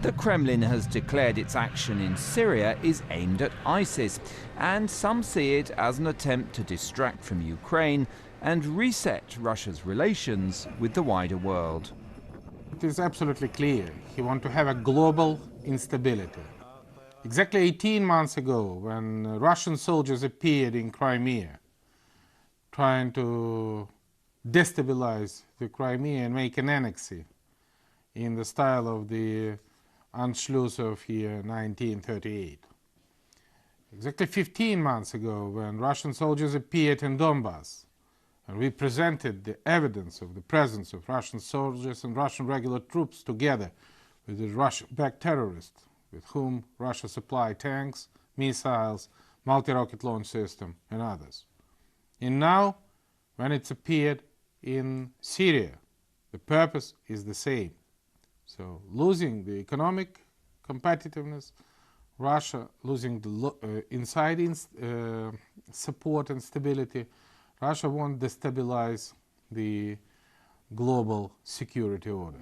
The Kremlin has declared its action in Syria is aimed at ISIS, and some see it as an attempt to distract from Ukraine and reset Russia's relations with the wider world. It is absolutely clear he wants to have a global instability. Exactly 18 months ago, when Russian soldiers appeared in Crimea, trying to destabilize the Crimea and make an annexation in the style of the Anschluss of year 1938. Exactly 15 months ago, when Russian soldiers appeared in Donbass, and we presented the evidence of the presence of Russian soldiers and Russian regular troops together with the Russian-backed terrorists, with whom Russia supplied tanks, missiles, multi-rocket launch system, and others. And now, when it's appeared in Syria, the purpose is the same. So, losing the economic competitiveness, Russia losing the inside support and stability, Russia won't destabilize the global security order.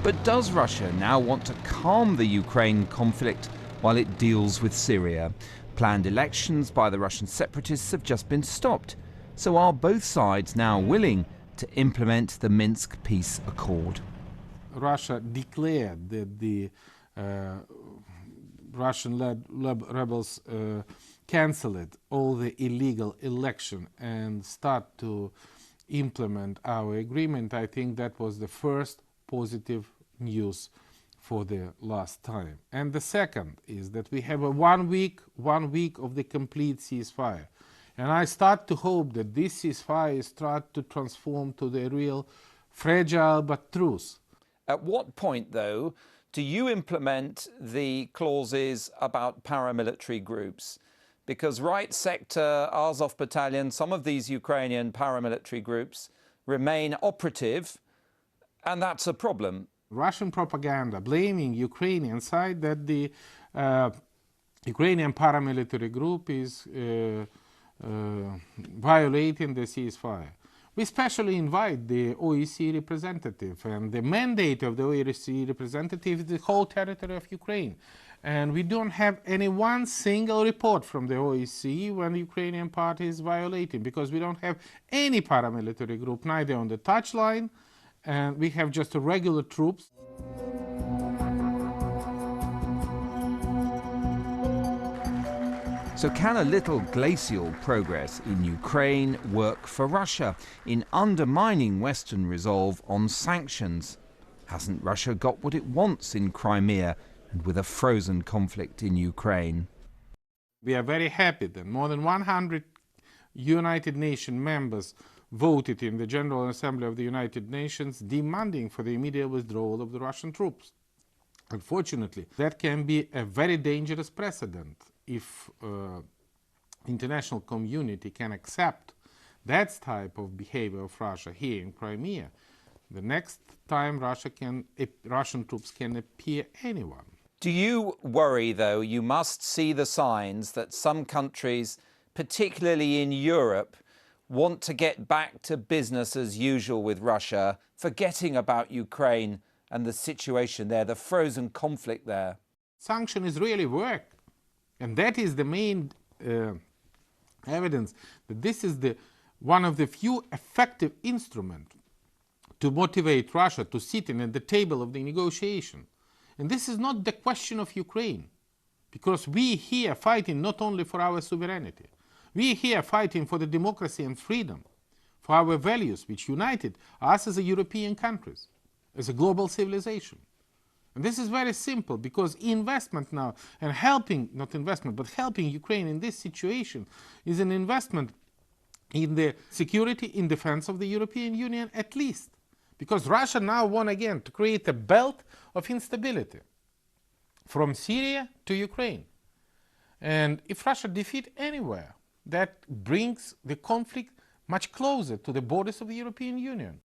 But does Russia now want to calm the Ukraine conflict while it deals with Syria? Planned elections by the Russian separatists have just been stopped. So are both sides now willing to implement the Minsk peace accord? Russia declared that the Russian-led rebels cancelled all the illegal election and start to implement our agreement. I think that was the first positive news for the last time. And the second is that we have a one week of the complete ceasefire. And I start to hope that this ceasefire starts to transform to the real fragile but truce. At what point, though, do you implement the clauses about paramilitary groups? Because Right Sector, Azov Battalion, some of these Ukrainian paramilitary groups remain operative, and that's a problem. Russian propaganda blaming Ukrainian side that the Ukrainian paramilitary group is violating the ceasefire. We especially invite the OSCE representative, and the mandate of the OSCE representative is the whole territory of Ukraine. And we don't have any one single report from the OSCE when the Ukrainian party is violating, because we don't have any paramilitary group, neither on the touchline, and we have just regular troops. So can a little glacial progress in Ukraine work for Russia in undermining Western resolve on sanctions? Hasn't Russia got what it wants in Crimea and with a frozen conflict in Ukraine? We are very happy that more than 100 United Nations members voted in the General Assembly of the United Nations demanding for the immediate withdrawal of the Russian troops. Unfortunately, that can be a very dangerous precedent. If international community can accept that type of behavior of Russia here in Crimea, the next time Russian troops can appear anywhere. Do you worry, though, you must see the signs that some countries, particularly in Europe, want to get back to business as usual with Russia, forgetting about Ukraine and the situation there, the frozen conflict there? Sanctions really work. And that is the main evidence that this is one of the few effective instruments to motivate Russia to sit in at the table of the negotiation. And this is not the question of Ukraine, because we here fighting not only for our sovereignty, we here fighting for the democracy and freedom, for our values which united us as a European countries, as a global civilization. And this is very simple, because investment now and helping, not investment, but helping Ukraine in this situation is an investment in the security, in defense of the European Union at least. Because Russia now wants again to create a belt of instability from Syria to Ukraine. And if Russia defeats anywhere, that brings the conflict much closer to the borders of the European Union.